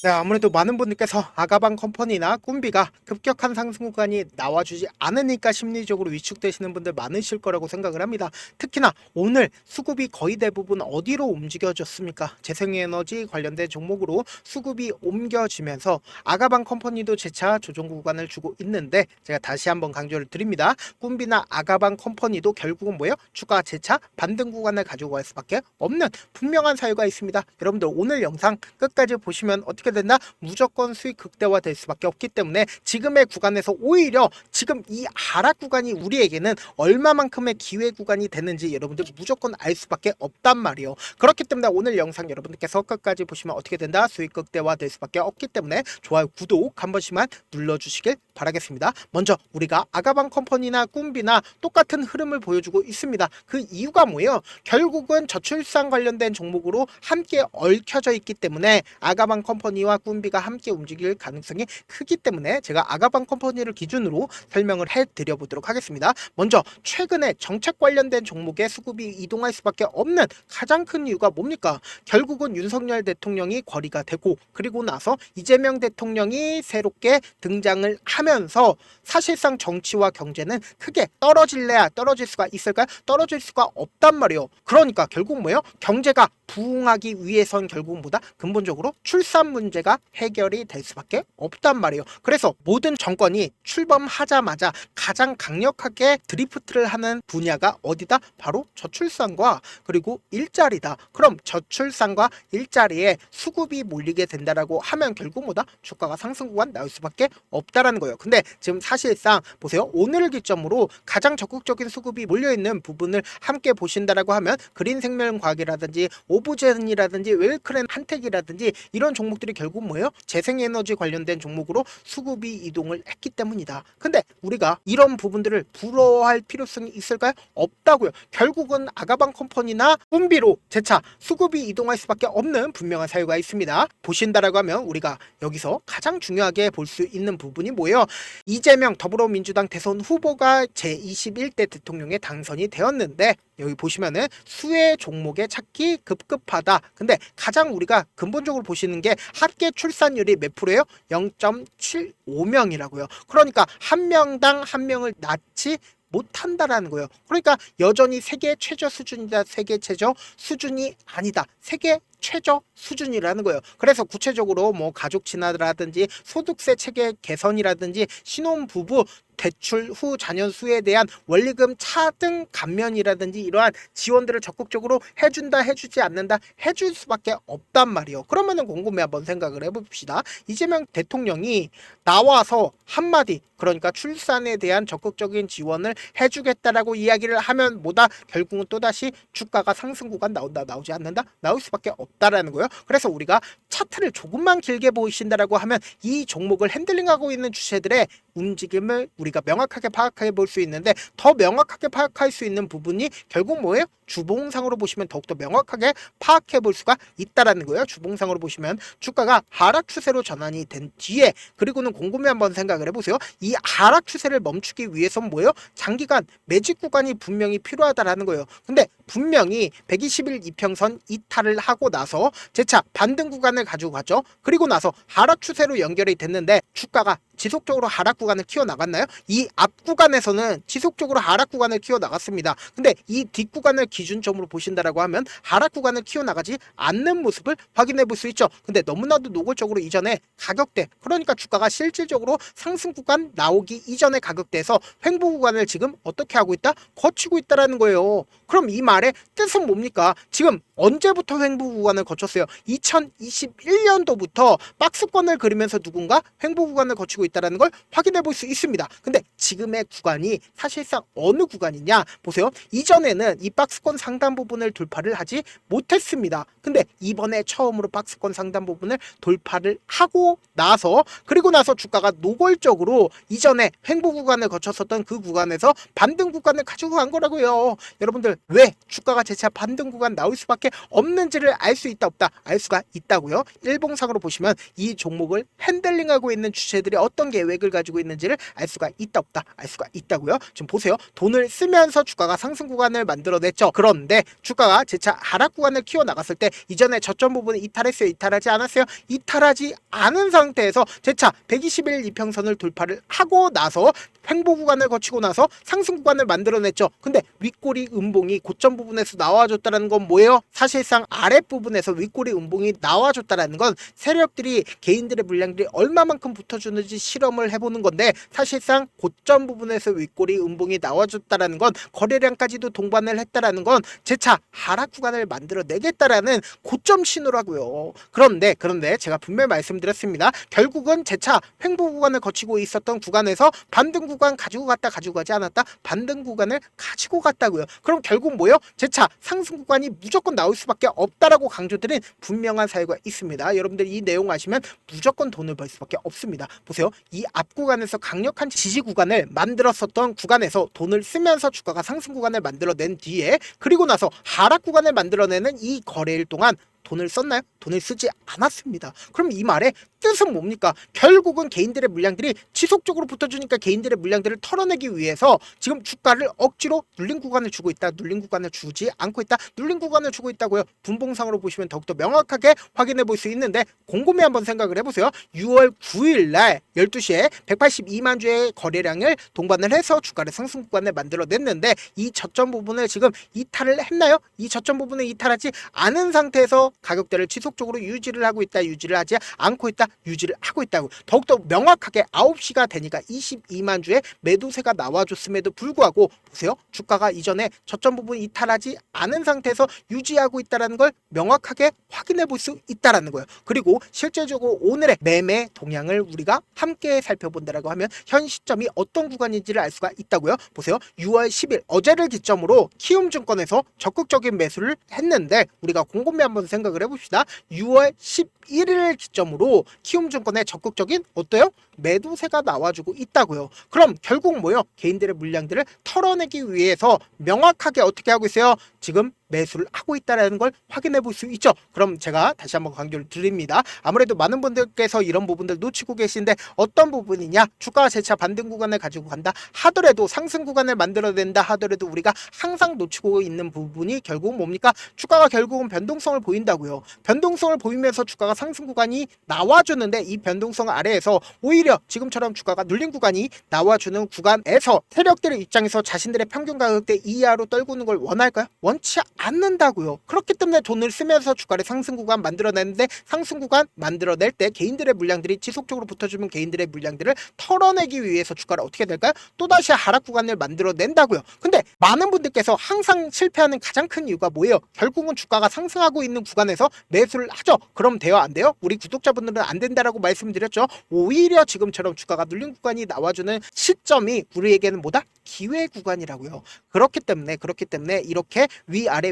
네, 아무래도 많은 분들께서 아가방 컴퍼니나 꿈비가 급격한 상승 구간이 나와주지 않으니까 심리적으로 위축되시는 분들 많으실 거라고 생각을 합니다. 특히나 오늘 수급이 거의 대부분 어디로 움직여졌습니까? 재생에너지 관련된 종목으로 수급이 옮겨지면서 아가방 컴퍼니도 재차 조정 구간을 주고 있는데, 제가 다시 한번 강조를 드립니다. 꿈비나 아가방 컴퍼니도 결국은 뭐예요? 주가 재차 반등 구간을 가지고 갈 수밖에 없는 분명한 사유가 있습니다. 여러분들 오늘 영상 끝까지 보시면 어떻게 된다? 무조건 수익 극대화될 수밖에 없기 때문에 지금의 구간에서 오히려 지금 이 하락 구간이 우리에게는 얼마만큼의 기회 구간이 되는지 여러분들 무조건 알 수밖에 없단 말이에요. 그렇기 때문에 오늘 영상 여러분들께서 끝까지 보시면 어떻게 된다? 수익 극대화될 수밖에 없기 때문에 좋아요, 구독 한 번씩만 눌러주시길 바라겠습니다. 먼저 우리가 아가방 컴퍼니나 꿈비나 똑같은 흐름을 보여주고 있습니다. 그 이유가 뭐예요? 결국은 저출산 관련된 종목으로 함께 얽혀져 있기 때문에 아가방 컴퍼니와 꿈비가 함께 움직일 가능성이 크기 때문에 제가 아가방 컴퍼니를 기준으로 설명을 해드려 보도록 하겠습니다. 먼저 최근에 정책 관련된 종목에 수급이 이동할 수밖에 없는 가장 큰 이유가 뭡니까? 결국은 윤석열 대통령이 거리가 되고, 그리고 나서 이재명 대통령이 새롭게 등장을 하면서 사실상 정치와 경제는 크게 떨어질래야 떨어질 수가 있을까요? 떨어질 수가 없단 말이에요. 그러니까 결국 뭐예요? 경제가 부흥하기 위해선 결국 보다 근본적으로 출산 문제가 해결이 될 수밖에 없단 말이에요. 그래서 모든 정권이 출범하자마자 가장 강력하게 드리프트를 하는 분야가 어디다? 바로 저출산과 그리고 일자리다. 그럼 저출산과 일자리에 수급이 몰리게 된다라고 하면 결국 뭐다? 주가가 상승 구간 나올 수밖에 없다라는 거예요. 근데 지금 사실상 보세요. 오늘을 기점으로 가장 적극적인 수급이 몰려있는 부분을 함께 보신다라고 하면 그린생명과학이라든지 오브젠이라든지 웰크렌 한택이라든지 이런 종목들이 결국 뭐예요? 재생에너지 관련된 종목으로 수급이 이동을 했기 때문이다. 근데 우리가 이런 부분들을 부러워할 필요성이 있을까요? 없다고요. 결국은 아가방 컴퍼니나 꿈비로 재차 수급이 이동할 수밖에 없는 분명한 사유가 있습니다. 보신다라고 하면 우리가 여기서 가장 중요하게 볼 수 있는 부분이 뭐예요? 이재명 더불어민주당 대선 후보가 제21대 대통령에 당선이 되었는데, 여기 보시면은 수혜 종목의 찾기 급급하다. 근데 가장 우리가 근본적으로 보시는 게 합계 출산율이 몇 프로예요? 0.75명이라고요. 그러니까 한 명당 한 명을 낳지 못한다라는 거예요. 그러니까 여전히 세계 최저 수준이다. 세계 최저 수준이 아니다. 세계 최저 수준이라는 거예요. 그래서 구체적으로 뭐 가족 친화라든지 소득세 체계 개선이라든지 신혼부부 대출 후 자녀 수에 대한 원리금 차등 감면이라든지 이러한 지원들을 적극적으로 해준다, 해주지 않는다, 해줄 수밖에 없단 말이에요. 그러면은 곰곰이 한번 생각을 해봅시다. 이재명 대통령이 나와서 한마디, 그러니까 출산에 대한 적극적인 지원을 해주겠다라고 이야기를 하면 뭐다? 결국은 또다시 주가가 상승 구간 나온다, 나오지 않는다, 나올 수밖에 없다라는 거예요. 그래서 우리가 차트를 조금만 길게 보신다라고 하면 이 종목을 핸들링하고 있는 주체들의 움직임을 우리가 명확하게 파악해 볼 수 있는데, 더 명확하게 파악할 수 있는 부분이 결국 뭐예요? 주봉상으로 보시면 더욱더 명확하게 파악해 볼 수가 있다라는 거예요. 주봉상으로 보시면 주가가 하락 추세로 전환이 된 뒤에, 그리고는 곰곰이 한번 생각을 해보세요. 이 하락 추세를 멈추기 위해서는 뭐예요? 장기간 매직 구간이 분명히 필요하다라는 거예요. 근데 분명히 120일 이평선 이탈을 하고 나서 재차 반등 구간을 가지고 갔죠. 그리고 나서 하락 추세로 연결이 됐는데 주가가 지속적으로 하락 구간을 키워나갔나요? 이 앞 구간에서는 지속적으로 하락 구간을 키워나갔습니다. 근데 이 뒷 구간을 기준점으로 보신다라고 하면 하락 구간을 키워나가지 않는 모습을 확인해 볼 수 있죠. 근데 너무나도 노골적으로 이전에 가격대, 그러니까 주가가 실질적으로 상승 구간 나오기 이전의 가격대에서 횡보 구간을 지금 어떻게 하고 있다? 거치고 있다라는 거예요. 그럼 이 말의 뜻은 뭡니까? 지금 언제부터 횡보 구간을 거쳤어요? 2021년도부터 박스권을 그리면서 누군가 횡보 구간을 거치고 있다는 걸 확인해 볼 수 있습니다. 근데 지금의 구간이 사실상 어느 구간이냐? 보세요. 이전에는 이 박스권 상단 부분을 돌파를 하지 못했습니다. 근데 이번에 처음으로 박스권 상단 부분을 돌파를 하고 나서, 그리고 나서 주가가 노골적으로 이전에 횡보 구간을 거쳤었던 그 구간에서 반등 구간을 가지고 간 거라고요. 여러분들 왜 주가가 재차 반등 구간 나올 수밖에 없는지를 알 알 수 있다 없다? 알 수가 있다고요. 일봉상으로 보시면 이 종목을 핸들링하고 있는 주체들이 어떤 계획을 가지고 있는지를 알 수가 있다 없다? 알 수가 있다고요. 지금 보세요. 돈을 쓰면서 주가가 상승 구간을 만들어냈죠. 그런데 주가가 재차 하락 구간을 키워나갔을 때 이전에 저점 부분을 이탈했어요? 이탈하지 않았어요? 이탈하지 않은 상태에서 재차 121일 이평선을 돌파를 하고 나서 횡보 구간을 거치고 나서 상승 구간을 만들어냈죠. 근데 윗꼬리 음봉이 고점 부분에서 나와줬다는 건 뭐예요? 사실상 아랫부분에서 윗꼬리 음봉이 나와줬다는 건 세력들이 개인들의 물량들이 얼마만큼 붙어주는지 실험을 해보는 건데, 사실상 고점 부분에서 윗꼬리 음봉이 나와줬다는 건 거래량까지도 동반을 했다라는 건 재차 하락 구간을 만들어내겠다라는 고점 신호라고요. 그런데 제가 분명히 말씀드렸습니다. 결국은 재차 횡보 구간을 거치고 있었던 구간에서 반등 구간 가지고 갔다 가지고 가지 않았다? 반등 구간을 가지고 갔다고요. 그럼 결국 뭐요? 재차 상승 구간이 무조건 나올 수밖에 없다라고 강조드린 분명한 사유가 있습니다. 여러분들 이 내용 아시면 무조건 돈을 벌 수밖에 없습니다. 보세요. 이 앞 구간에서 강력한 지지 구간을 만들었었던 구간에서 돈을 쓰면서 주가가 상승 구간을 만들어낸 뒤에, 그리고 나서 하락 구간을 만들어내는 이 거래일 동안 돈을 썼나요? 돈을 쓰지 않았습니다. 그럼 이 말의 뜻은 뭡니까? 결국은 개인들의 물량들이 지속적으로 붙어주니까 개인들의 물량들을 털어내기 위해서 지금 주가를 억지로 눌린 구간을 주고 있다, 눌린 구간을 주지 않고 있다, 눌린 구간을 주고 있다고요. 분봉상으로 보시면 더욱더 명확하게 확인해 볼 수 있는데, 곰곰이 한번 생각을 해보세요. 6월 9일 날 12시에 182만 주의 거래량을 동반을 해서 주가를 상승 구간을 만들어냈는데, 이 저점 부분을 지금 이탈을 했나요? 이 저점 부분을 이탈하지 않은 상태에서 가격대를 지속적으로 유지를 하고 있다, 유지를 하지 않고 있다, 유지를 하고 있다고. 더욱더 명확하게 9시가 되니까 22만 주의 매도세가 나와줬음에도 불구하고 보세요. 주가가 이전에 저점 부분 이탈하지 않은 상태에서 유지하고 있다는 걸 명확하게 확인해 볼 수 있다는 거예요. 그리고 실제적으로 오늘의 매매 동향을 우리가 함께 살펴본다라고 하면 현 시점이 어떤 구간인지를 알 수가 있다고요. 보세요. 6월 10일 어제를 기점으로 키움증권에서 적극적인 매수를 했는데, 우리가 곰곰이 한번 생각을 해봅시다. 6월 11일을 기점으로 키움증권의 적극적인 어때요? 매도세가 나와주고 있다고요. 그럼 결국 뭐요? 개인들의 물량들을 털어내기 위해서 명확하게 어떻게 하고 있어요? 지금 매수를 하고 있다는 걸 확인해 볼 수 있죠. 그럼 제가 다시 한번 강조를 드립니다. 아무래도 많은 분들께서 이런 부분들 놓치고 계신데, 어떤 부분이냐? 주가가 재차 반등 구간을 가지고 간다 하더라도, 상승 구간을 만들어낸다 하더라도 우리가 항상 놓치고 있는 부분이 결국은 뭡니까? 주가가 결국은 변동성을 보인다고요. 변동성을 보이면서 주가가 상승 구간이 나와주는데, 이 변동성 아래에서 오히려 지금처럼 주가가 눌린 구간이 나와주는 구간에서 세력들의 입장에서 자신들의 평균 가격대 이하로 떨구는 걸 원할까요? 원치 않는다고요. 그렇기 때문에 돈을 쓰면서 주가를 상승 구간 만들어내는데, 상승 구간 만들어낼 때 개인들의 물량들이 지속적으로 붙어주면 개인들의 물량들을 털어내기 위해서 주가를 어떻게 될까요? 또다시 하락 구간을 만들어낸다고요. 근데 많은 분들께서 항상 실패하는 가장 큰 이유가 뭐예요? 결국은 주가가 상승하고 있는 구간에서 매수를 하죠. 그럼 돼요? 안 돼요? 우리 구독자분들은 안 된다라고 말씀드렸죠. 오히려 지금처럼 주가가 눌린 구간이 나와주는 시점이 우리에게는 뭐다? 기회 구간이라고요. 그렇기 때문에 이렇게 위아래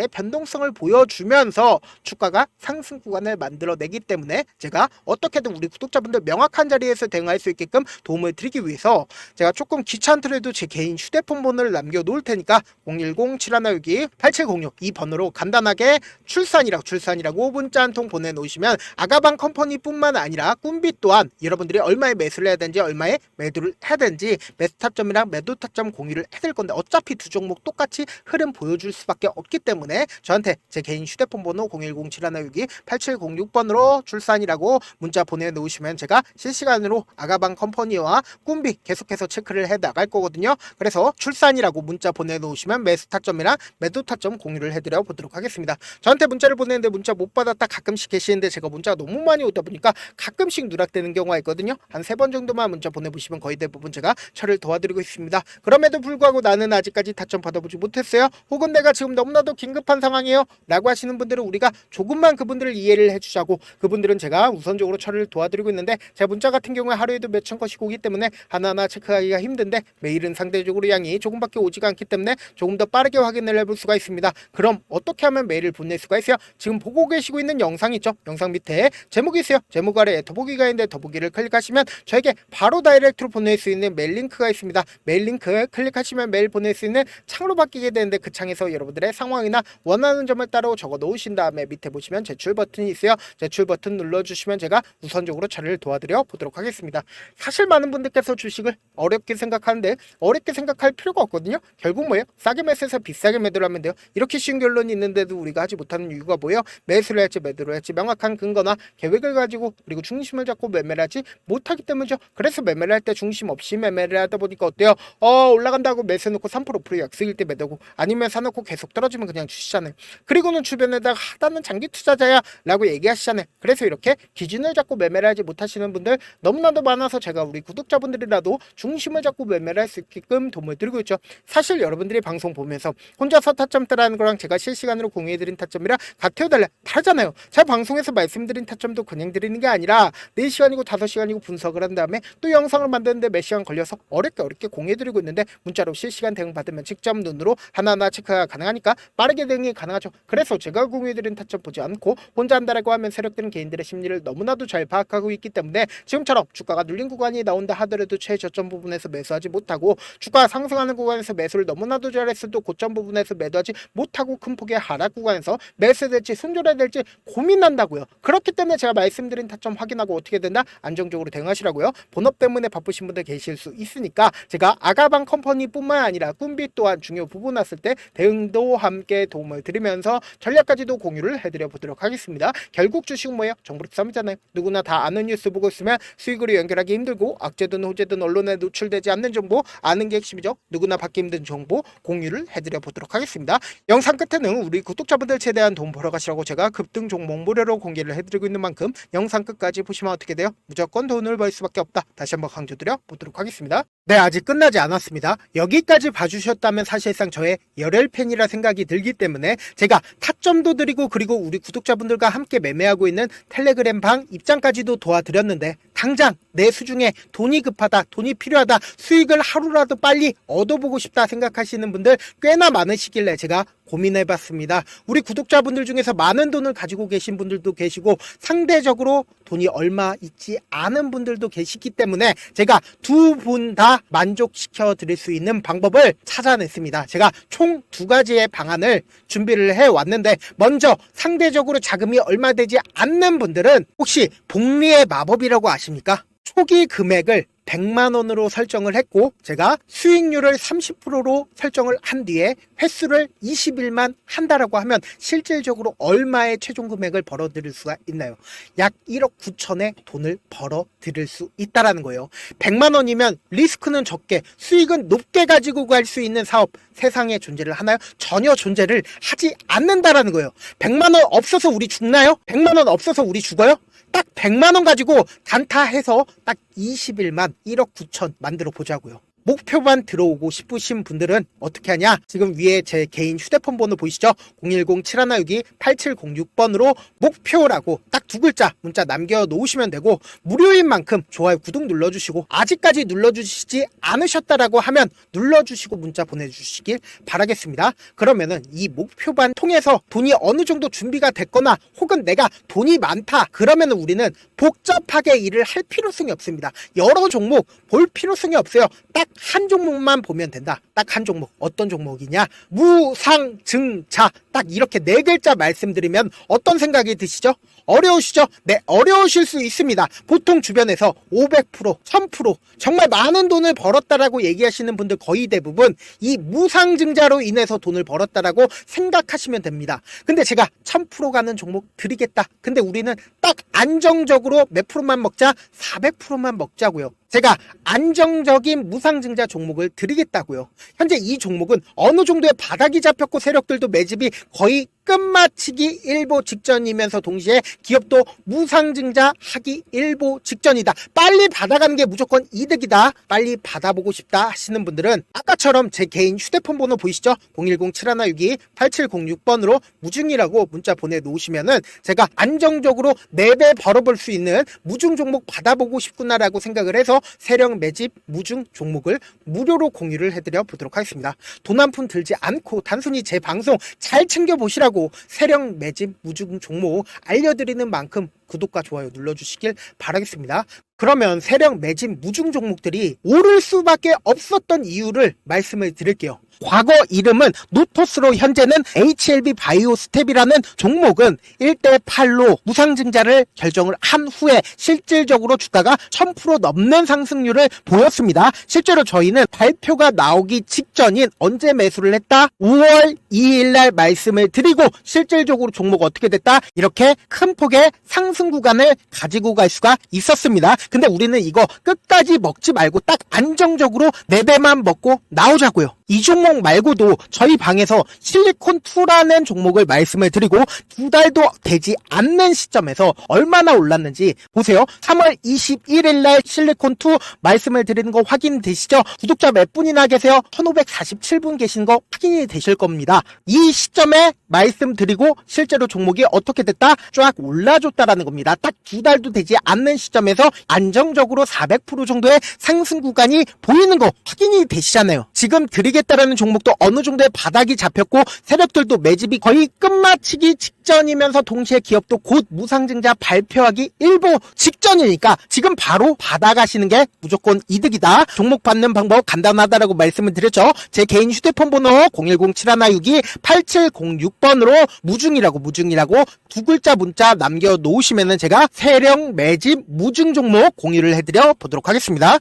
변동성을 보여주면서 주가가 상승 구간을 만들어내기 때문에, 제가 어떻게든 우리 구독자분들 명확한 자리에서 대응할 수 있게끔 도움을 드리기 위해서 제가 조금 귀찮더라도 제 개인 휴대폰 번호를 남겨놓을 테니까 010-7162-8706 이 번호로 간단하게 출산이라고 문자 한 통 보내놓으시면 아가방 컴퍼니뿐만 아니라 꿈빛 또한 여러분들이 얼마에 매수를 해야 되는지, 얼마에 매도를 해야 되는지, 매수 타점이랑 매도 타점 공유를 해드릴 건데, 어차피 두 종목 똑같이 흐름 보여줄 수밖에 없기 때문에 저한테 제 개인 휴대폰 번호 010-7162-8706번으로 출산이라고 문자 보내놓으시면 제가 실시간으로 아가방 컴퍼니와 꿈빛 계속해서 체크를 해 나갈 거거든요. 그래서 출산이라고 문자 보내놓으시면 매수 타점이랑 매도 타점 공유를 해드려 보도록 하겠습니다. 저한테 문자를 보내는데 문자 못 받았다 가끔씩 계시는데, 제가 문자가 너무 많이 오다 보니까 가끔씩 누락되는 경우가 있거든요. 한 3번 정도만 문자 보내보시면 거의 대부분 제가 처리를 도와드리고 있습니다. 그럼에도 불구하고 나는 아직까지 타점 받아보지 못했어요, 혹은 내가 지금 너무나도 긴급한 상황이에요 라고 하시는 분들은 우리가 조금만 그분들을 이해를 해주자고, 그분들은 제가 우선적으로 처리를 도와드리고 있는데, 제 문자 같은 경우에 하루에도 몇천 건씩 오기 때문에 하나하나 체크하기가 힘든데, 메일은 상대적으로 양이 조금밖에 오지가 않기 때문에 조금 더 빠르게 확인을 해볼 수가 있습니다. 그럼 어떻게 하면 메일을 보낼 수가 있어요? 지금 보고 계시고 있는 영상 있죠? 영상 밑에 제목이 있어요. 제목 아래에 더보기가 있는데 더보기를 클릭하시면 하시면 저에게 바로 다이렉트로 보낼 수 있는 메일 링크가 있습니다. 메일 링크 클릭하시면 메일 보낼 수 있는 창으로 바뀌게 되는데 그 창에서 여러분들의 상황이나 원하는 점을 따로 적어 놓으신 다음에 밑에 보시면 제출 버튼이 있어요. 제출 버튼 눌러주시면 제가 우선적으로 처리를 도와드려 보도록 하겠습니다. 사실 많은 분들께서 주식을 어렵게 생각하는데 어렵게 생각할 필요가 없거든요. 결국 뭐예요? 싸게 매수해서 비싸게 매도를 하면 돼요. 이렇게 쉬운 결론이 있는데도 우리가 하지 못하는 이유가 뭐예요? 매수를 할지 매도를 할지 명확한 근거나 계획을 가지고 그리고 중심을 잡고 매매를 하지 못하기 때문이죠. 그래서 매매를 할 때 중심 없이 매매를 하다 보니까 어때요? 올라간다고 매수해놓고 3% 5% 약속일 때 매도고 아니면 사놓고 계속 떨어지면 그냥 주시잖아요. 그리고는 주변에다가 하다는 장기 투자자야 라고 얘기하시잖아요. 그래서 이렇게 기준을 잡고 매매를 하지 못하시는 분들 너무나도 많아서 제가 우리 구독자분들이라도 중심을 잡고 매매를 할 수 있게끔 도움을 드리고 있죠. 사실 여러분들이 방송 보면서 혼자서 타점 따라하는 거랑 제가 실시간으로 공유해드린 타점이랑 같아요 달라요? 다르잖아요. 제가 방송에서 말씀드린 타점도 그냥 드리는 게 아니라 4시간이고 5시간이고 분석을 한 다음에 또 영상을 만드는데 몇 시간 걸려서 어렵게 공유해드리고 있는데 문자로 실시간 대응 받으면 직접 눈으로 하나하나 체크가 가능하니까 빠르게 대응이 가능하죠. 그래서 제가 공유해드린 타점 보지 않고 혼자 한다라고 하면 세력들은 개인들의 심리를 너무나도 잘 파악하고 있기 때문에 지금처럼 주가가 눌린 구간이 나온다 하더라도 최저점 부분에서 매수하지 못하고 주가가 상승하는 구간에서 매수를 너무나도 잘했어도 고점 부분에서 매도하지 못하고 큰 폭의 하락 구간에서 매수될지 손절해야 될지 고민한다고요. 그렇기 때문에 제가 말씀드린 타점 확인하고 어떻게 된다? 안정적으로 대응하시라고요. 본업 때문에 바쁘신 분들 계실 수 있으니까 제가 아가방 컴퍼니뿐만 아니라 꿈비 또한 중요 부분 왔을 때 대응도 함께 도움을 드리면서 전략까지도 공유를 해드려 보도록 하겠습니다. 결국 주식은 뭐예요? 정보력 싸움이잖아요. 누구나 다 아는 뉴스 보고 있으면 수익으로 연결하기 힘들고 악재든 호재든 언론에 노출되지 않는 정보 아는 게 핵심이죠. 누구나 받기 힘든 정보 공유를 해드려 보도록 하겠습니다. 영상 끝에는 우리 구독자분들 최대한 돈 벌어가시라고 제가 급등 종목 무료로 공개를 해드리고 있는 만큼 영상 끝까지 보시면 어떻게 돼요? 무조건 돈을 벌 수밖에 없다. 다시 한번 강조드려 보도록 하겠습니다. 네, 아직 끝나지 않았습니다. 여기까지 봐주셨다면 사실상 저의 열혈 팬이라 생각이 들기 때문에 제가 타점도 드리고 그리고 우리 구독자분들과 함께 매매하고 있는 텔레그램 방 입장까지도 도와드렸는데 당장 내 수중에 돈이 급하다, 돈이 필요하다, 수익을 하루라도 빨리 얻어보고 싶다 생각하시는 분들 꽤나 많으시길래 제가 고민해봤습니다. 우리 구독자분들 중에서 많은 돈을 가지고 계신 분들도 계시고 상대적으로 돈이 얼마 있지 않은 분들도 계시기 때문에 제가 두 분 다 만족시켜 드릴 수 있는 방법을 찾아냈습니다. 제가 총 2가지의 방안을 준비를 해왔는데 먼저 상대적으로 자금이 얼마 되지 않는 분들은 혹시 복리의 마법이라고 아십니까? 초기 금액을 100만원으로 설정을 했고 제가 수익률을 30%로 설정을 한 뒤에 횟수를 20일만 한다라고 하면 실질적으로 얼마의 최종 금액을 벌어들일 수가 있나요? 약 1억 9천의 돈을 벌어들일 수 있다라는 거예요. 100만원이면 리스크는 적게 수익은 높게 가지고 갈 수 있는 사업 세상에 존재를 하나요? 전혀 존재를 하지 않는다라는 거예요. 100만원 없어서 우리 죽나요? 100만원 없어서 우리 죽어요? 딱 100만원 가지고 단타해서 딱 20일만 1억 9천 만들어 보자고요. 목표만 들어오고 싶으신 분들은 어떻게 하냐? 지금 위에 제 개인 휴대폰 번호 보이시죠? 010-7162-8706번으로 목표라고 딱 2글자 문자 남겨놓으시면 되고 무료인 만큼 좋아요 구독 눌러주시고 아직까지 눌러주시지 않으셨다라고 하면 눌러주시고 문자 보내주시길 바라겠습니다. 그러면은 이 목표반 통해서 돈이 어느 정도 준비가 됐거나 혹은 내가 돈이 많다 그러면은 우리는 복잡하게 일을 할 필요성이 없습니다. 여러 종목 볼 필요성이 없어요. 딱 한 종목만 보면 된다. 딱 한 종목. 어떤 종목이냐? 무상증자. 딱 이렇게 4글자 말씀드리면 어떤 생각이 드시죠? 어려우시죠? 네, 어려우실 수 있습니다. 보통 주변에서 500%, 1000% 정말 많은 돈을 벌었다라고 얘기하시는 분들 거의 대부분 이 무상증자로 인해서 돈을 벌었다라고 생각하시면 됩니다. 근데 제가 1000% 가는 종목 드리겠다. 근데 우리는 딱 안정적으로 몇 프로만 먹자? 400%만 먹자고요. 제가 안정적인 무상증자 종목을 드리겠다고요. 현재 이 종목은 어느 정도의 바닥이 잡혔고 세력들도 매집이 거의 끝마치기 일보 직전이면서 동시에 기업도 무상증자 하기 일보 직전이다. 빨리 받아가는 게 무조건 이득이다. 빨리 받아보고 싶다 하시는 분들은 아까처럼 제 개인 휴대폰 번호 보이시죠? 010-7162-8706번으로 무중이라고 문자 보내놓으시면은 제가 안정적으로 4배 벌어볼 수 있는 무중 종목 받아보고 싶구나라고 생각을 해서 세력 매집 무중 종목을 무료로 공유를 해드려 보도록 하겠습니다. 돈 한 푼 들지 않고 단순히 제 방송 잘 챙겨보시라고 세력 매집 무중 종목 알려드리는 만큼 구독과 좋아요 눌러주시길 바라겠습니다. 그러면 세력 매집 무중 종목들이 오를 수밖에 없었던 이유를 말씀을 드릴게요. 과거 이름은 노토스로 현재는 HLB 바이오스텝이라는 종목은 1대8로 무상증자를 결정을 한 후에 실질적으로 주가가 1000% 넘는 상승률을 보였습니다. 실제로 저희는 발표가 나오기 직전인 언제 매수를 했다? 5월 2일 날 말씀을 드리고 실질적으로 종목 어떻게 됐다? 이렇게 큰 폭의 상승 구간을 가지고 갈 수가 있었습니다. 근데 우리는 이거 끝까지 먹지 말고 딱 안정적으로 4배만 먹고 나오자고요. 이 종목 말고도 저희 방에서 실리콘2라는 종목을 말씀을 드리고 2달도 되지 않는 시점에서 얼마나 올랐는지 보세요. 3월 21일 날 실리콘2 말씀을 드리는 거 확인되시죠? 구독자 몇 분이나 계세요? 1547분 계신 거 확인이 되실 겁니다. 이 시점에 말씀드리고 실제로 종목이 어떻게 됐다? 쫙 올라줬다라는 겁니다. 딱 2달도 되지 않는 시점에서 안정적으로 400% 정도의 상승 구간이 보이는 거 확인이 되시잖아요. 지금 드리겠다라는 종목도 어느 정도의 바닥이 잡혔고 세력들도 매집이 거의 끝마치기 직전이면서 동시에 기업도 곧 무상증자 발표하기 일보 직전이니까 지금 바로 받아가시는 게 무조건 이득이다. 종목 받는 방법 간단하다라고 말씀을 드렸죠. 제 개인 휴대폰 번호 010-7162-8706번으로 무중이라고 두 글자 문자 남겨놓으시면은 제가 세력 매집 무중 종목 공유를 해드려 보도록 하겠습니다.